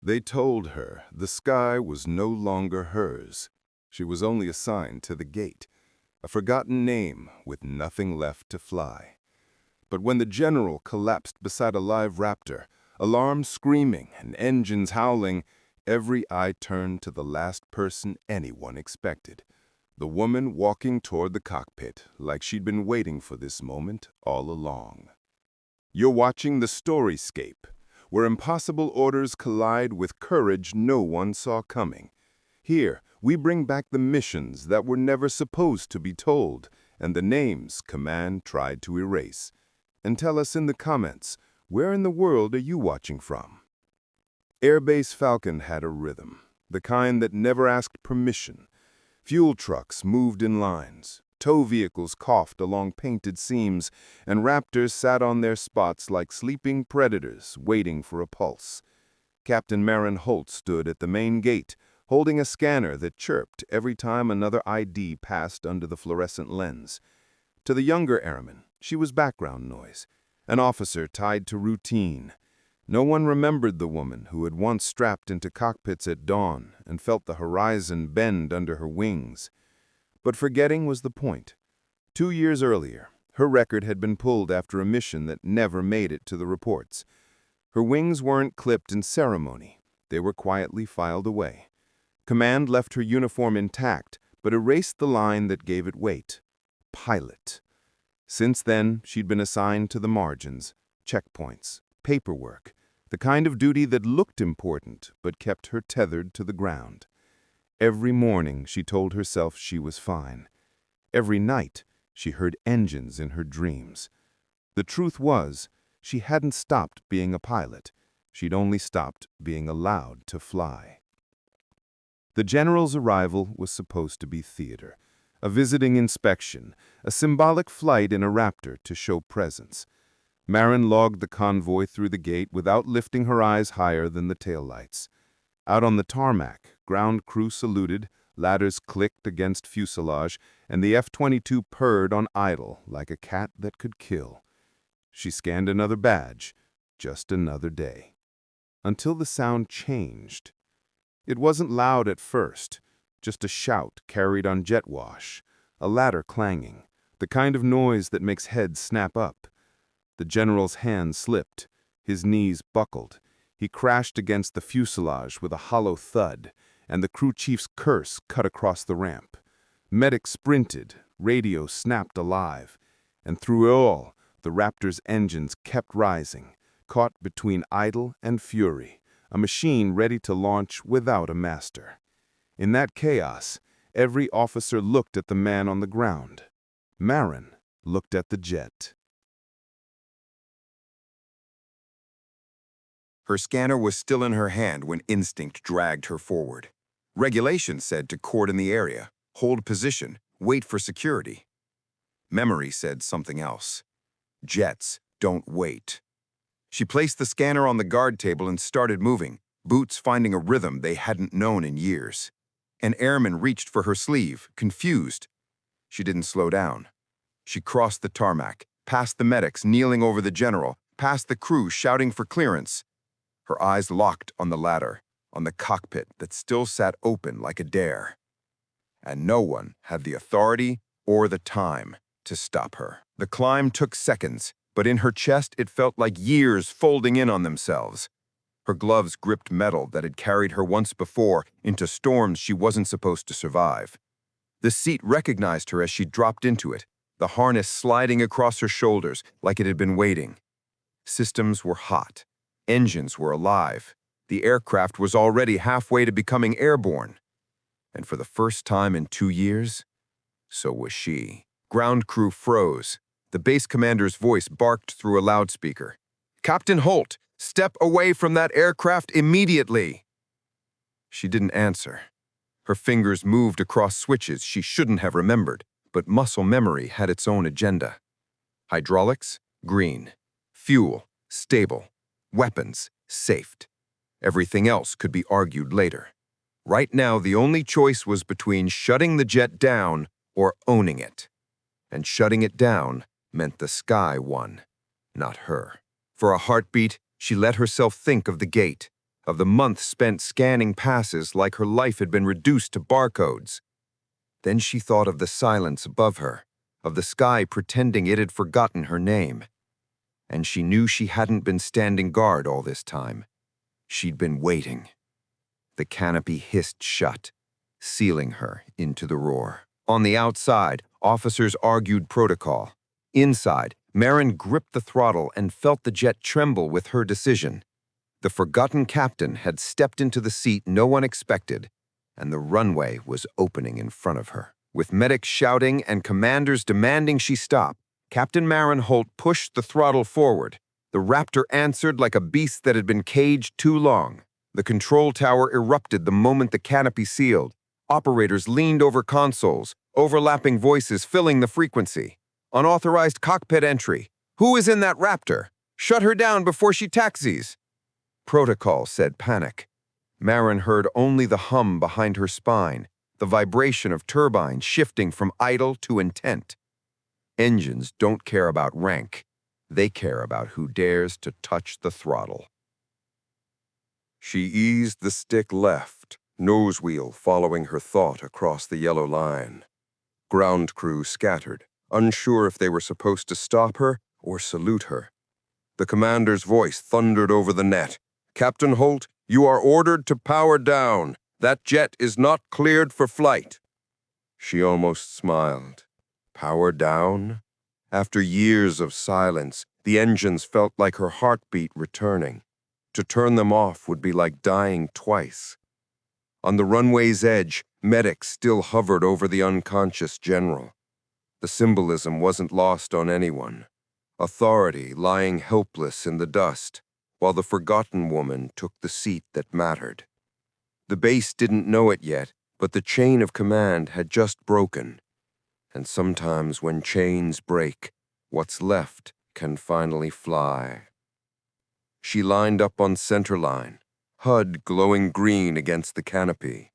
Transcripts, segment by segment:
They told her the sky was no longer hers. She was only assigned to the gate, a forgotten name with nothing left to fly. But when the general collapsed beside a live Raptor, alarms screaming and engines howling, every eye turned to the last person anyone expected. The woman walking toward the cockpit like she'd been waiting for this moment all along. You're watching the story Scape, where impossible orders collide with courage no one saw coming. Here, we bring back the missions that were never supposed to be told, and the names Command tried to erase. And tell us in the comments, where in the world are you watching from? Airbase Falcon had a rhythm, the kind that never asked permission. Fuel trucks moved in lines, tow vehicles coughed along painted seams, and Raptors sat on their spots like sleeping predators waiting for a pulse. Captain Maren Holt stood at the main gate, holding a scanner that chirped every time another ID passed under the fluorescent lens. To the younger airmen, she was background noise, an officer tied to routine. No one remembered the woman who had once strapped into cockpits at dawn and felt the horizon bend under her wings. But forgetting was the point. 2 years earlier, her record had been pulled after a mission that never made it to the reports. Her wings weren't clipped in ceremony. They were quietly filed away. Command left her uniform intact, but erased the line that gave it weight. Pilot. Since then, she'd been assigned to the margins, checkpoints, paperwork, the kind of duty that looked important but kept her tethered to the ground. Every morning, she told herself she was fine. Every night, she heard engines in her dreams. The truth was, she hadn't stopped being a pilot. She'd only stopped being allowed to fly. The general's arrival was supposed to be theater, a visiting inspection, a symbolic flight in a Raptor to show presence. Maren logged the convoy through the gate without lifting her eyes higher than the taillights. Out on the tarmac, ground crew saluted, ladders clicked against fuselage, and the F-22 purred on idle like a cat that could kill. She scanned another badge, just another day. Until the sound changed. It wasn't loud at first, just a shout carried on jet wash, a ladder clanging, the kind of noise that makes heads snap up. The general's hand slipped, his knees buckled. He crashed against the fuselage with a hollow thud, and the crew chief's curse cut across the ramp. Medic sprinted, radio snapped alive, and through it all, the Raptor's engines kept rising, caught between idle and fury, a machine ready to launch without a master. In that chaos, every officer looked at the man on the ground. Maren looked at the jet. Her scanner was still in her hand when instinct dragged her forward. Regulations said to cordon the area, hold position, wait for security. Memory said something else. Jets don't wait. She placed the scanner on the guard table and started moving, boots finding a rhythm they hadn't known in years. An airman reached for her sleeve, confused. She didn't slow down. She crossed the tarmac, past the medics kneeling over the general, past the crew shouting for clearance. Her eyes locked on the ladder, on the cockpit that still sat open like a dare. And no one had the authority or the time to stop her. The climb took seconds, but in her chest it felt like years folding in on themselves. Her gloves gripped metal that had carried her once before into storms she wasn't supposed to survive. The seat recognized her as she dropped into it, the harness sliding across her shoulders like it had been waiting. Systems were hot. Engines were alive. The aircraft was already halfway to becoming airborne. And for the first time in 2 years, so was she. Ground crew froze. The base commander's voice barked through a loudspeaker. "Captain Holt, step away from that aircraft immediately!" She didn't answer. Her fingers moved across switches she shouldn't have remembered, but muscle memory had its own agenda. Hydraulics, green. Fuel, stable. Weapons, safed. Everything else could be argued later. Right now, the only choice was between shutting the jet down or owning it. And shutting it down meant the sky won, not her. For a heartbeat, she let herself think of the gate, of the months spent scanning passes like her life had been reduced to barcodes. Then she thought of the silence above her, of the sky pretending it had forgotten her name. And she knew she hadn't been standing guard all this time. She'd been waiting. The canopy hissed shut, sealing her into the roar. On the outside, officers argued protocol. Inside, Maren gripped the throttle and felt the jet tremble with her decision. The forgotten captain had stepped into the seat no one expected, and the runway was opening in front of her. With medics shouting and commanders demanding she stop, Captain Maren Holt pushed the throttle forward. The Raptor answered like a beast that had been caged too long. The control tower erupted the moment the canopy sealed. Operators leaned over consoles, overlapping voices filling the frequency. Unauthorized cockpit entry. Who is in that Raptor? Shut her down before she taxis. Protocol said panic. Maren heard only the hum behind her spine, the vibration of turbines shifting from idle to intent. Engines don't care about rank. They care about who dares to touch the throttle. She eased the stick left, nose wheel following her thought across the yellow line. Ground crew scattered, unsure if they were supposed to stop her or salute her. The commander's voice thundered over the net. "Captain Holt, you are ordered to power down. That jet is not cleared for flight." She almost smiled. Power down? After years of silence, the engines felt like her heartbeat returning. To turn them off would be like dying twice. On the runway's edge, medics still hovered over the unconscious general. The symbolism wasn't lost on anyone. Authority lying helpless in the dust, while the forgotten woman took the seat that mattered. The base didn't know it yet, but the chain of command had just broken. And sometimes when chains break, what's left can finally fly. She lined up on centerline, HUD glowing green against the canopy.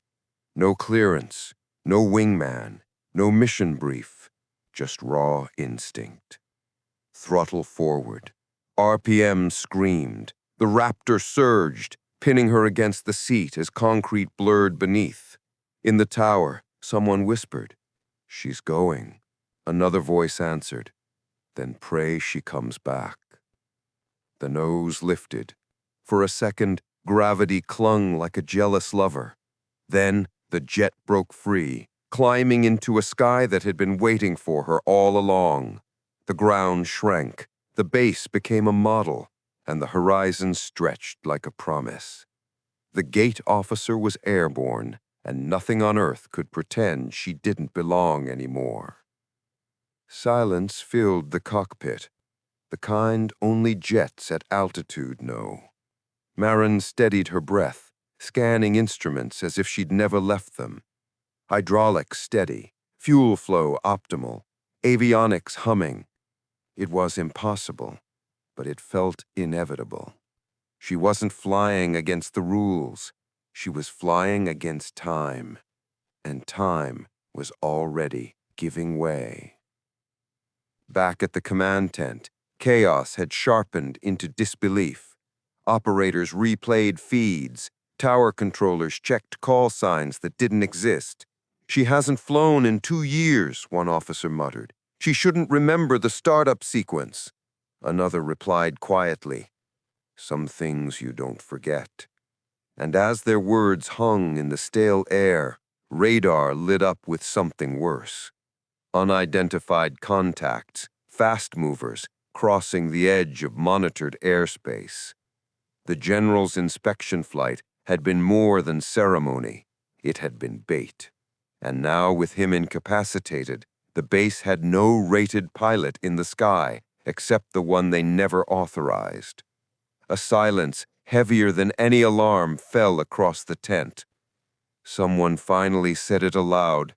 No clearance, no wingman, no mission brief, just raw instinct. Throttle forward. RPM screamed. The Raptor surged, pinning her against the seat as concrete blurred beneath. In the tower, someone whispered, "She's going." Another voice answered, "Then pray she comes back." The nose lifted. For a second, gravity clung like a jealous lover. Then, the jet broke free, climbing into a sky that had been waiting for her all along. The ground shrank, the base became a model, and the horizon stretched like a promise. The gate officer was airborne, and nothing on earth could pretend she didn't belong anymore. Silence filled the cockpit, the kind only jets at altitude know. Maren steadied her breath, scanning instruments as if she'd never left them. Hydraulics steady, fuel flow optimal, avionics humming. It was impossible, but it felt inevitable. She wasn't flying against the rules. She was flying against time, and time was already giving way. Back at the command tent, chaos had sharpened into disbelief. Operators replayed feeds. Tower controllers checked call signs that didn't exist. "She hasn't flown in 2 years," one officer muttered. "She shouldn't remember the startup sequence." Another replied quietly, "Some things you don't forget." And as their words hung in the stale air, radar lit up with something worse. Unidentified contacts, fast movers, crossing the edge of monitored airspace. The general's inspection flight had been more than ceremony. It had been bait. And now, with him incapacitated, the base had no rated pilot in the sky except the one they never authorized. A silence heavier than any alarm fell across the tent. Someone finally said it aloud,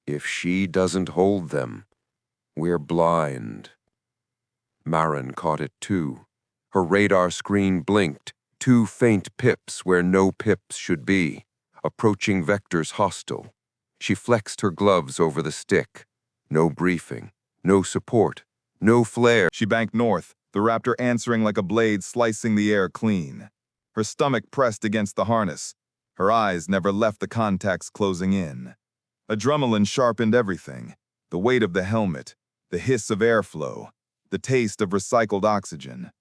"If she doesn't hold them, we're blind." Maren caught it too. Her radar screen blinked, 2 faint pips where no pips should be, approaching vectors hostile. She flexed her gloves over the stick. No briefing, no support, no flare. She banked north, the Raptor answering like a blade slicing the air clean. her stomach pressed against the harness. Her eyes never left the contacts closing in. Adrenaline sharpened everything. The weight of the helmet, the hiss of airflow, the taste of recycled oxygen.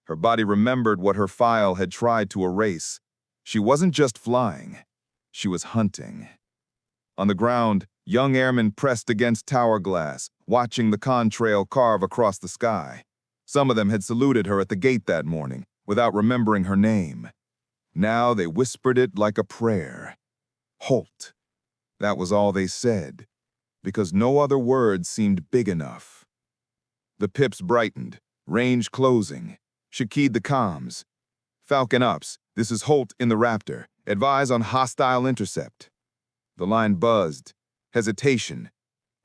Her body remembered what her file had tried to erase. She wasn't just flying. She was hunting. On the ground, young airmen pressed against tower glass, watching the contrail carve across the sky. Some of them had saluted her at the gate that morning, without remembering her name. Now they whispered it like a prayer. Holt. That was all they said, because no other word seemed big enough. The pips brightened, range closing. She keyed the comms. Falcon Ups, this is Holt in the Raptor. Advise on hostile intercept. The line buzzed. Hesitation.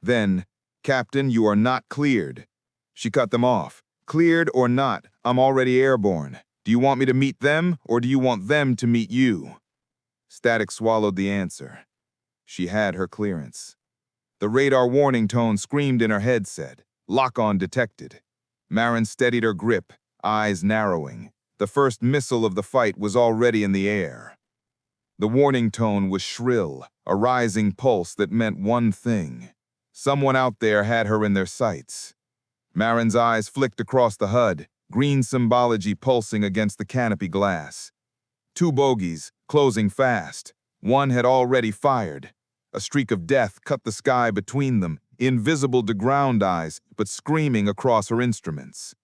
Then, Captain, you are not cleared. She cut them off. Cleared or not, I'm already airborne. Do you want me to meet them, or do you want them to meet you? Static swallowed the answer. She had her clearance. The radar warning tone screamed in her headset. Lock-on detected. Maren steadied her grip, eyes narrowing. The first missile of the fight was already in the air. The warning tone was shrill, a rising pulse that meant one thing. Someone out there had her in their sights. Maren's eyes flicked across the HUD, green symbology pulsing against the canopy glass. 2 bogies, closing fast. One had already fired. A streak of death cut the sky between them, invisible to ground eyes, but screaming across her instruments.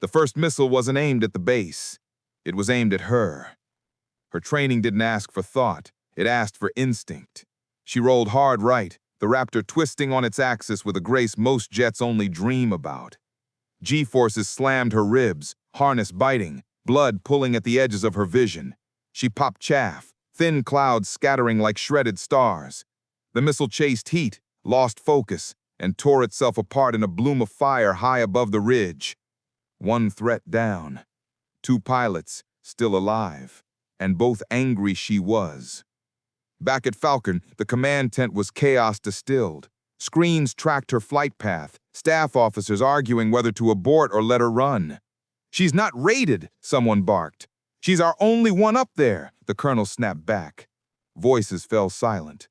The first missile wasn't aimed at the base. It was aimed at her. Her training didn't ask for thought. It asked for instinct. She rolled hard right, the Raptor twisting on its axis with a grace most jets only dream about. G-forces slammed her ribs, harness biting, blood pulling at the edges of her vision. She popped chaff, thin clouds scattering like shredded stars. The missile chased heat, lost focus, and tore itself apart in a bloom of fire high above the ridge. One threat down. 2 pilots, still alive, and both angry she was. Back at Falcon, the command tent was chaos distilled. Screens tracked her flight path, staff officers arguing whether to abort or let her run. "She's not rated," someone barked. "She's our only one up there," the colonel snapped back. Voices fell silent.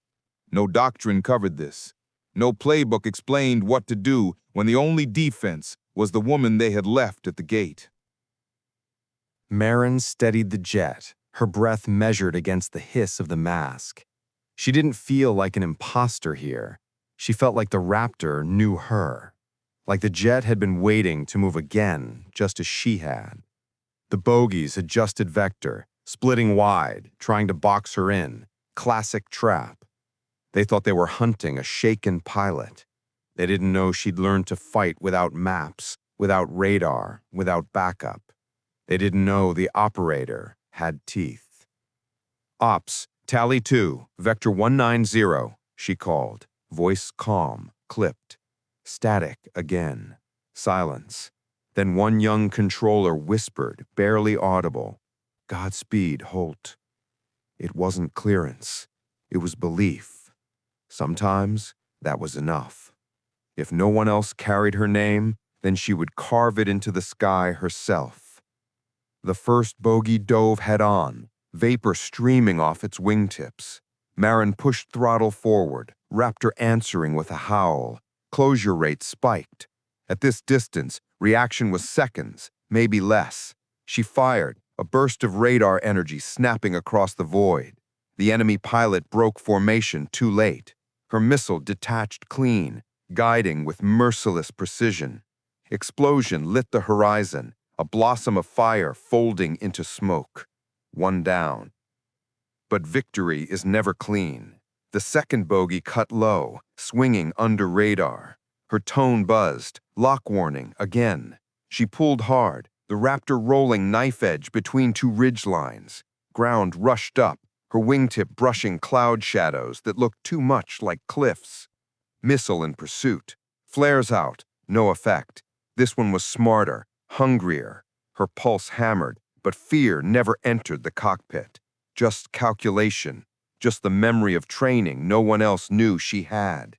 No doctrine covered this. No playbook explained what to do when the only defense was the woman they had left at the gate. Maren steadied the jet, her breath measured against the hiss of the mask. She didn't feel like an imposter here. She felt like the Raptor knew her. Like the jet had been waiting to move again, just as she had. The bogies adjusted vector, splitting wide, trying to box her in. Classic trap. They thought they were hunting a shaken pilot. They didn't know she'd learned to fight without maps, without radar, without backup. They didn't know the operator had teeth. "Ops, tally 2, vector 190, she called, voice calm, clipped. Static again. Silence. Then one young controller whispered, barely audible, "Godspeed, Holt." It wasn't clearance. It was belief. Sometimes that was enough. If no one else carried her name, then she would carve it into the sky herself. The first bogie dove head-on, vapor streaming off its wingtips. Maren pushed throttle forward, Raptor answering with a howl. Closure rate spiked. At this distance, reaction was seconds, maybe less. She fired, a burst of radar energy snapping across the void. The enemy pilot broke formation too late. Her missile detached clean, guiding with merciless precision. Explosion lit the horizon, a blossom of fire folding into smoke. One down. But victory is never clean. The second bogey cut low, swinging under radar. Her tone buzzed, lock warning again. She pulled hard, the Raptor rolling knife edge between 2 ridge lines. Ground rushed up, her wingtip brushing cloud shadows that looked too much like cliffs. Missile in pursuit. Flares out, no effect. This one was smarter, hungrier. Her pulse hammered, but fear never entered the cockpit. Just calculation, just the memory of training no one else knew she had.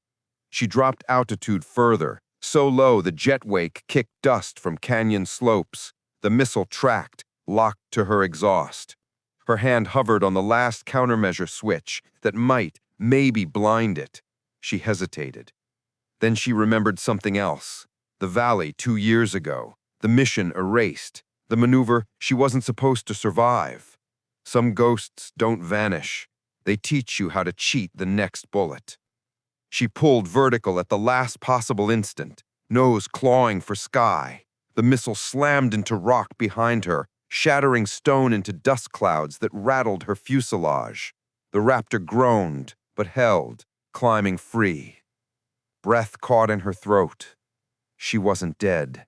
She dropped altitude further, so low the jet wake kicked dust from canyon slopes. The missile tracked, locked to her exhaust. Her hand hovered on the last countermeasure switch that might, maybe, blind it. She hesitated. Then she remembered something else. The valley 2 years ago. The mission erased. The maneuver she wasn't supposed to survive. Some ghosts don't vanish. They teach you how to cheat the next bullet. She pulled vertical at the last possible instant, nose clawing for sky. The missile slammed into rock behind her, shattering stone into dust clouds that rattled her fuselage. The Raptor groaned, but held, climbing free. Breath caught in her throat. She wasn't dead.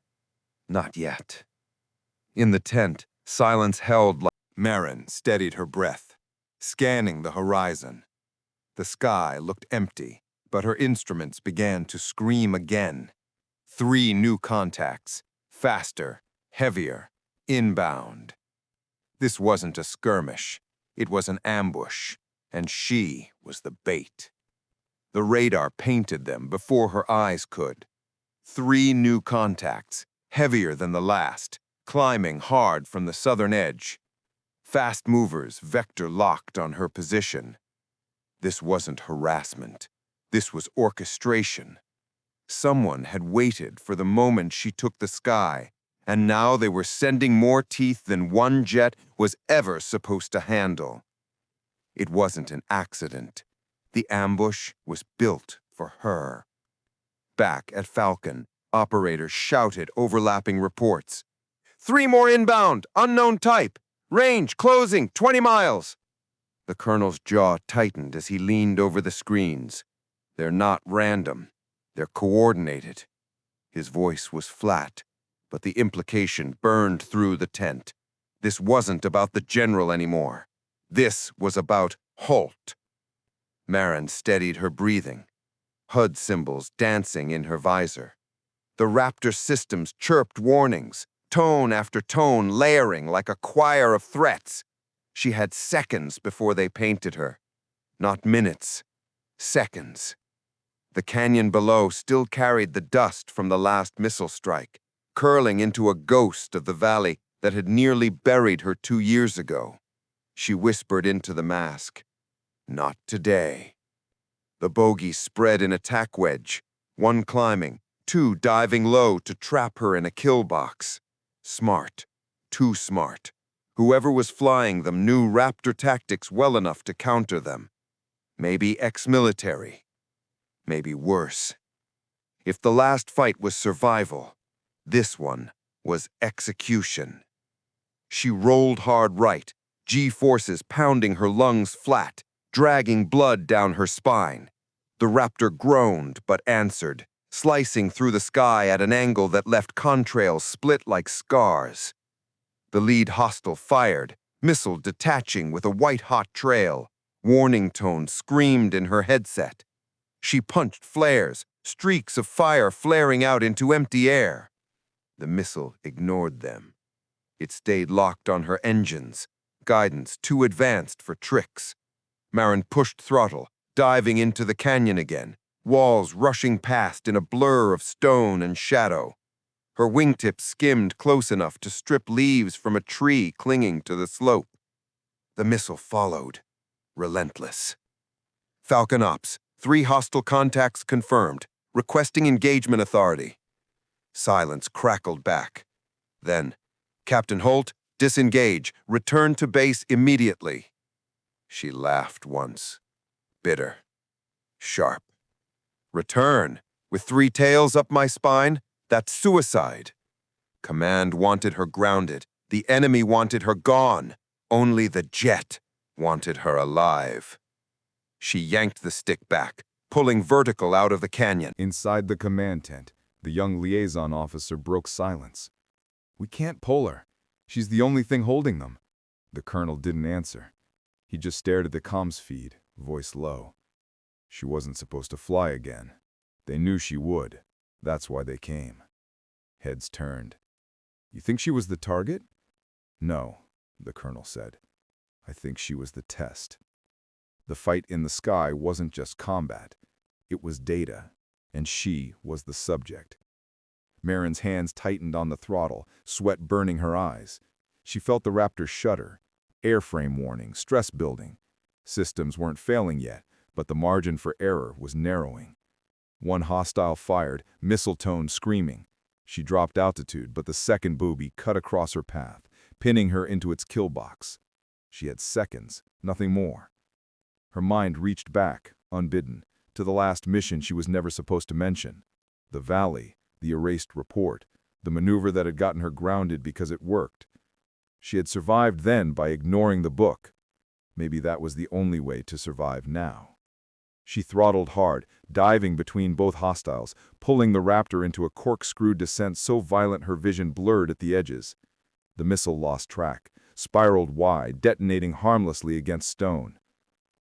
Not yet. In the tent, silence held like... Maren steadied her breath, scanning the horizon. The sky looked empty, but her instruments began to scream again. 3 new contacts, faster, heavier, inbound. This wasn't a skirmish. It was an ambush, and she was the bait. The radar painted them before her eyes could. 3 new contacts, heavier than the last, climbing hard from the southern edge. Fast movers vector-locked on her position. This wasn't harassment. This was orchestration. Someone had waited for the moment she took the sky, and now they were sending more teeth than one jet was ever supposed to handle. It wasn't an accident. The ambush was built for her. Back at Falcon, operators shouted overlapping reports. 3 more inbound, unknown type. Range closing 20 miles. The colonel's jaw tightened as he leaned over the screens. They're not random. They're coordinated. His voice was flat, but the implication burned through the tent. This wasn't about the general anymore. This was about Holt. Maren steadied her breathing, HUD symbols dancing in her visor. The Raptor systems chirped warnings, tone after tone layering like a choir of threats. She had seconds before they painted her. Not minutes. Seconds. The canyon below still carried the dust from the last missile strike, curling into a ghost of the valley that had nearly buried her 2 years ago. She whispered into the mask. Not today. The bogies spread in attack wedge, 1 climbing, 2 diving low to trap her in a kill box. Smart. Too smart. Whoever was flying them knew Raptor tactics well enough to counter them. Maybe ex-military. Maybe worse. If the last fight was survival, this one was execution. She rolled hard right, G-forces pounding her lungs flat, dragging blood down her spine. The Raptor groaned but answered, slicing through the sky at an angle that left contrails split like scars. The lead hostile fired, missile detaching with a white-hot trail. Warning tones screamed in her headset. She punched flares, streaks of fire flaring out into empty air. The missile ignored them. It stayed locked on her engines, guidance too advanced for tricks. Maren pushed throttle, diving into the canyon again, walls rushing past in a blur of stone and shadow. Her wingtips skimmed close enough to strip leaves from a tree clinging to the slope. The missile followed, relentless. Falcon Ops, 3 hostile contacts confirmed, requesting engagement authority. Silence crackled back. Then, Captain Holt, disengage, return to base immediately. She laughed once, bitter, sharp. Return, with 3 tails up my spine? That's suicide. Command wanted her grounded. The enemy wanted her gone. Only the jet wanted her alive. She yanked the stick back, pulling vertical out of the canyon. Inside the command tent, the young liaison officer broke silence. We can't pull her. She's the only thing holding them. The colonel didn't answer. He just stared at the comms feed, voice low. She wasn't supposed to fly again. They knew she would. That's why they came. Heads turned. You think she was the target? No, the colonel said. I think she was the test. The fight in the sky wasn't just combat. It was data, and she was the subject. Maren's hands tightened on the throttle, sweat burning her eyes. She felt the Raptor shudder, Airframe warning, stress building. Systems weren't failing yet, but the margin for error was narrowing. One hostile fired, missile tone screaming. She dropped altitude, but the second booby cut across her path, pinning her into its kill box. She had seconds, nothing more. Her mind reached back, unbidden, to the last mission she was never supposed to mention. The valley, the erased report, the maneuver that had gotten her grounded because it worked. She had survived then by ignoring the book. Maybe that was the only way to survive now. She throttled hard, diving between both hostiles, pulling the Raptor into a corkscrew descent so violent her vision blurred at the edges. The missile lost track, spiraled wide, detonating harmlessly against stone.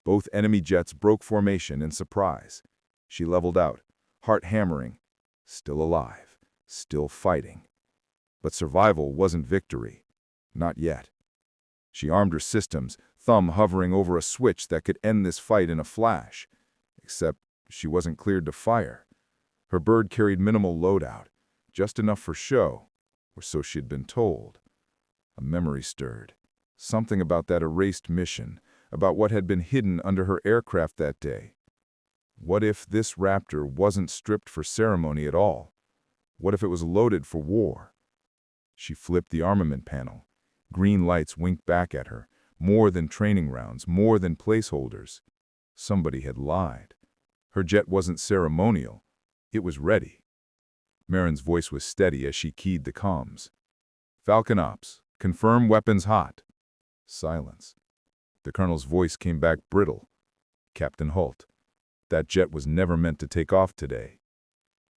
Both enemy jets broke formation in surprise. She leveled out, heart hammering, still alive, still fighting. But survival wasn't victory. Not yet. She armed her systems, thumb hovering over a switch that could end this fight in a flash. Except she wasn't cleared to fire. Her bird carried minimal loadout, just enough for show, or so she'd been told. A memory stirred. Something about that erased mission, about what had been hidden under her aircraft that day. What if this Raptor wasn't stripped for ceremony at all? What if it was loaded for war? She flipped the armament panel. Green lights winked back at her. More than training rounds, more than placeholders. Somebody had lied. Her jet wasn't ceremonial. It was ready. Maren's voice was steady as she keyed the comms. Falcon Ops, confirm weapons hot. Silence. The colonel's voice came back brittle. Captain Holt. That jet was never meant to take off today.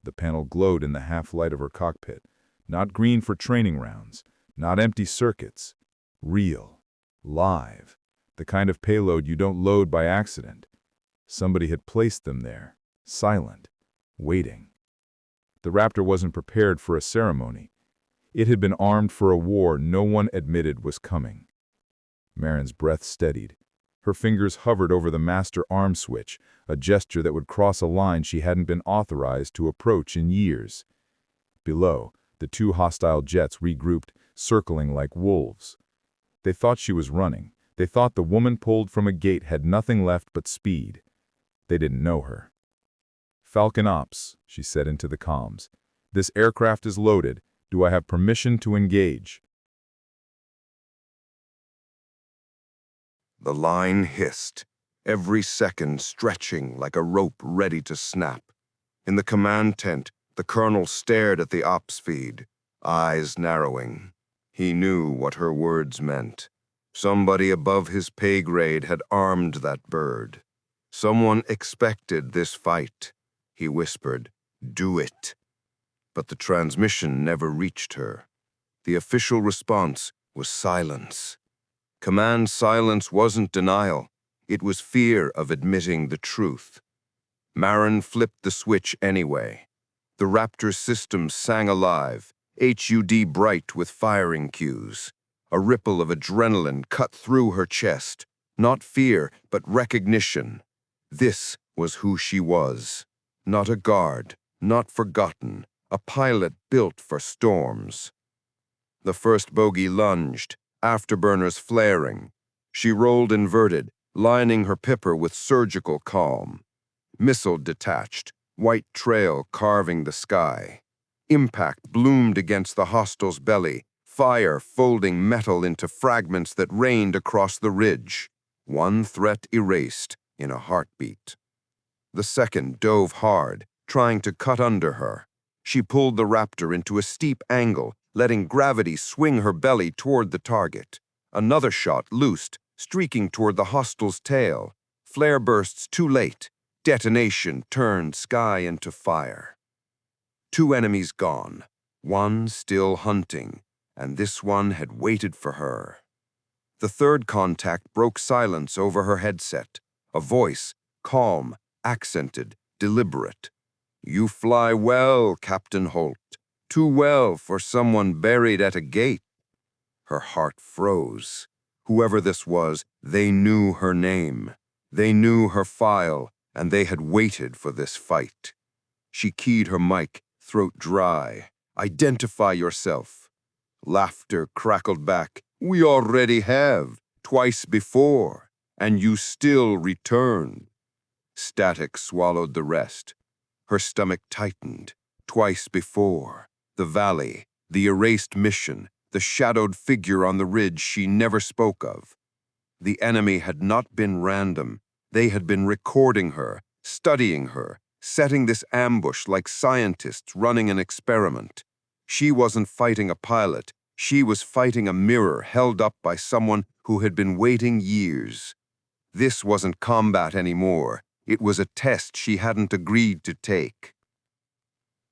The panel glowed in the half-light of her cockpit. Not green for training rounds. Not empty circuits. Real. Live. The kind of payload you don't load by accident. Somebody had placed them there. Silent. Waiting. The Raptor wasn't prepared for a ceremony. It had been armed for a war no one admitted was coming. Maren's breath steadied. Her fingers hovered over the master arm switch, a gesture that would cross a line she hadn't been authorized to approach in years. Below, the two hostile jets regrouped, circling like wolves. They thought she was running. They thought the woman pulled from a gate had nothing left but speed. They didn't know her. Falcon Ops, she said into the comms. This aircraft is loaded. Do I have permission to engage? The line hissed, every second stretching like a rope ready to snap. In the command tent, the colonel stared at the ops feed, eyes narrowing. He knew what her words meant. Somebody above his pay grade had armed that bird. Someone expected this fight. He whispered, "Do it." But the transmission never reached her. The official response was silence. Command silence wasn't denial. It was fear of admitting the truth. Maren flipped the switch anyway. The Raptor's system sang alive, HUD bright with firing cues. A ripple of adrenaline cut through her chest. Not fear, but recognition. This was who she was. Not a guard, not forgotten, a pilot built for storms. The first bogey lunged, afterburners flaring. She rolled inverted, lining her pipper with surgical calm. Missile detached, white trail carving the sky. Impact bloomed against the hostile's belly, fire folding metal into fragments that rained across the ridge. One threat erased in a heartbeat. The second dove hard, trying to cut under her. She pulled the Raptor into a steep angle, letting gravity swing her belly toward the target. Another shot loosed, streaking toward the hostile's tail. Flare bursts too late. Detonation turned sky into fire. Two enemies gone, one still hunting, and this one had waited for her. The third contact broke silence over her headset. A voice, calm, accented, deliberate. "You fly well, Captain Holt. Too well for someone buried at a gate." Her heart froze. Whoever this was, they knew her name. They knew her file, and they had waited for this fight. She keyed her mic, throat dry. "Identify yourself." Laughter crackled back. "We already have. Twice before, and you still returned. Static swallowed the rest. Her stomach tightened. Twice before. The valley, the erased mission, the shadowed figure on the ridge she never spoke of. The enemy had not been random. They had been recording her, studying her, setting this ambush like scientists running an experiment. She wasn't fighting a pilot. She was fighting a mirror held up by someone who had been waiting years. This wasn't combat anymore. It was a test she hadn't agreed to take.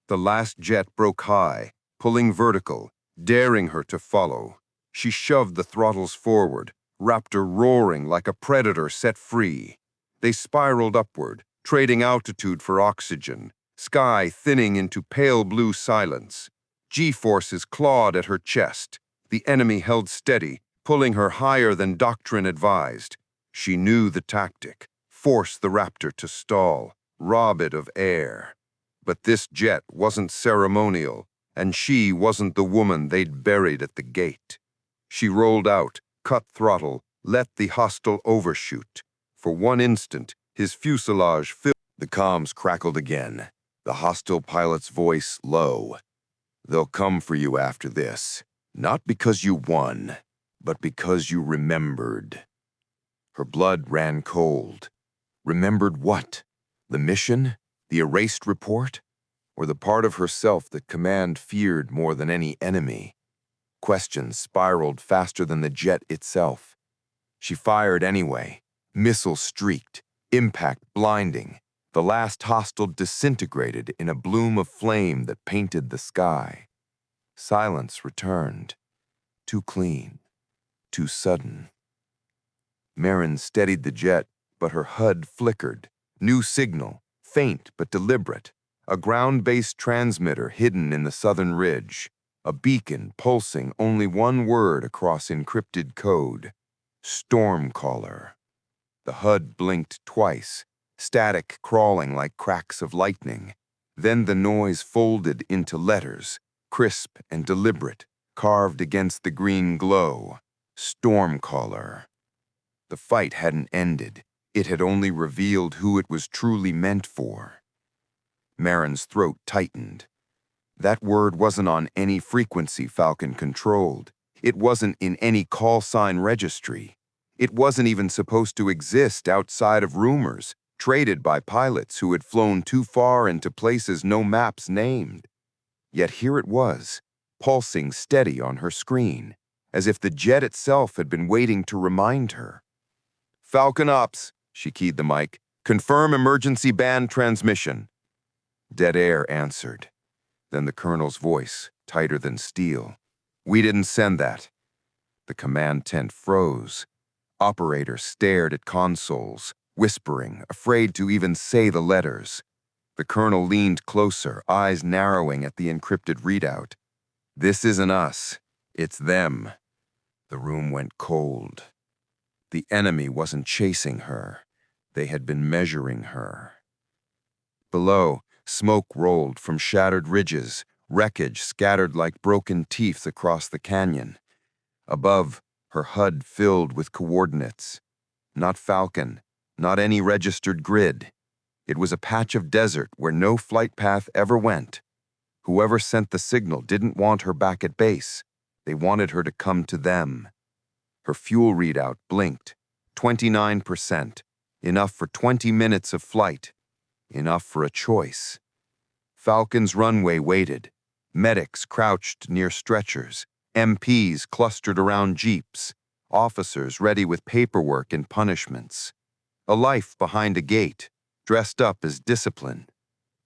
The last jet broke high, pulling vertical, daring her to follow. She shoved the throttles forward, Raptor roaring like a predator set free. They spiraled upward, trading altitude for oxygen, sky thinning into pale blue silence. G-forces clawed at her chest. The enemy held steady, pulling her higher than doctrine advised. She knew the tactic: force the Raptor to stall, rob it of air. But this jet wasn't ceremonial, and she wasn't the woman they'd buried at the gate. She rolled out, cut throttle, let the hostile overshoot. For one instant, his fuselage filled. The comms crackled again, the hostile pilot's voice low. They'll come for you after this, not because you won, but because you remembered. Her blood ran cold. Remembered what? The mission? The erased report? Or the part of herself that command feared more than any enemy? Questions spiraled faster than the jet itself. She fired anyway. Missiles streaked, impact blinding. The last hostile disintegrated in a bloom of flame that painted the sky. Silence returned. Too clean. Too sudden. Maren steadied the jet, but her HUD flickered. New signal, faint but deliberate. A ground-based transmitter hidden in the southern ridge. A beacon pulsing only one word across encrypted code. Stormcaller. The HUD blinked twice, static crawling like cracks of lightning. Then the noise folded into letters, crisp and deliberate, carved against the green glow. Stormcaller. The fight hadn't ended. It had only revealed who it was truly meant for. Maren's throat tightened. That word wasn't on any frequency Falcon controlled. It wasn't in any call sign registry. It wasn't even supposed to exist outside of rumors, traded by pilots who had flown too far into places no maps named. Yet here it was, pulsing steady on her screen, as if the jet itself had been waiting to remind her. Falcon Ops, she keyed the mic. Confirm emergency band transmission. Dead air answered. Then the colonel's voice, tighter than steel. We didn't send that. The command tent froze. Operators stared at consoles, whispering, afraid to even say the letters. The colonel leaned closer, eyes narrowing at the encrypted readout. This isn't us. It's them. The room went cold. The enemy wasn't chasing her. They had been measuring her. Below, smoke rolled from shattered ridges, wreckage scattered like broken teeth across the canyon. Above, her HUD filled with coordinates. Not Falcon, not any registered grid. It was a patch of desert where no flight path ever went. Whoever sent the signal didn't want her back at base. They wanted her to come to them. Her fuel readout blinked. 29%. Enough for 20 minutes of flight. Enough for a choice. Falcon's runway waited. Medics crouched near stretchers. MPs clustered around jeeps. Officers ready with paperwork and punishments. A life behind a gate, dressed up as discipline.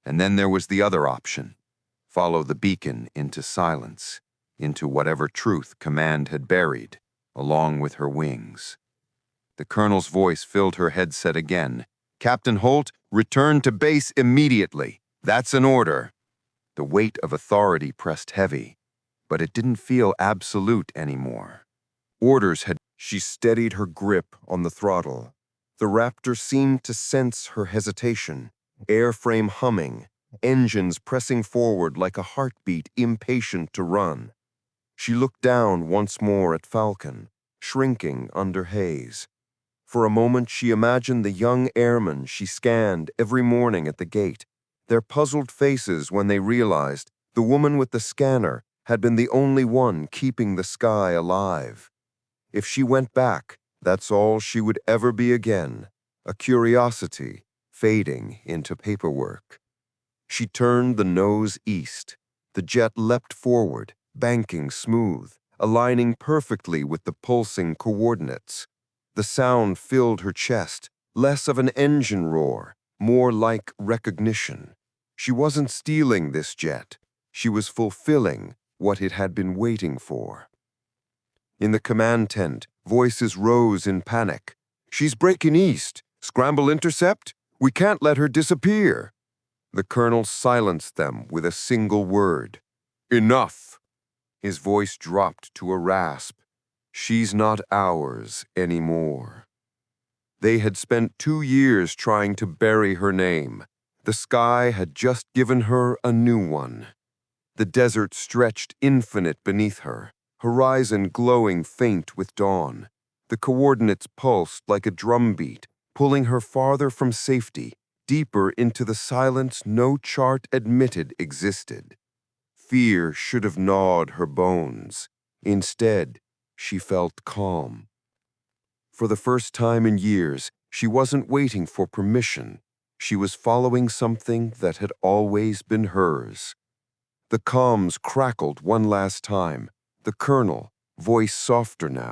And then there was the other option. Follow the beacon into silence, into whatever truth command had buried, along with her wings. The colonel's voice filled her headset again. Captain Holt, return to base immediately. That's an order. The weight of authority pressed heavy, but it didn't feel absolute anymore. Orders had... She steadied her grip on the throttle. The Raptor seemed to sense her hesitation, airframe humming, engines pressing forward like a heartbeat impatient to run. She looked down once more at Falcon, shrinking under haze. For a moment, she imagined the young airmen she scanned every morning at the gate, their puzzled faces when they realized the woman with the scanner had been the only one keeping the sky alive. If she went back, that's all she would ever be again, a curiosity fading into paperwork. She turned the nose east. The jet leapt forward, banking smooth, aligning perfectly with the pulsing coordinates. The sound filled her chest, less of an engine roar, more like recognition. She wasn't stealing this jet. She was fulfilling what it had been waiting for. In the command tent, voices rose in panic. "She's breaking east. Scramble intercept? We can't let her disappear." The colonel silenced them with a single word. "Enough." His voice dropped to a rasp. "She's not ours anymore." They had spent 2 years trying to bury her name. The sky had just given her a new one. The desert stretched infinite beneath her, horizon glowing faint with dawn. The coordinates pulsed like a drumbeat, pulling her farther from safety, deeper into the silence no chart admitted existed. Fear should have gnawed her bones. Instead, she felt calm. For the first time in years, she wasn't waiting for permission. She was following something that had always been hers. The comms crackled one last time. The colonel, voice softer now,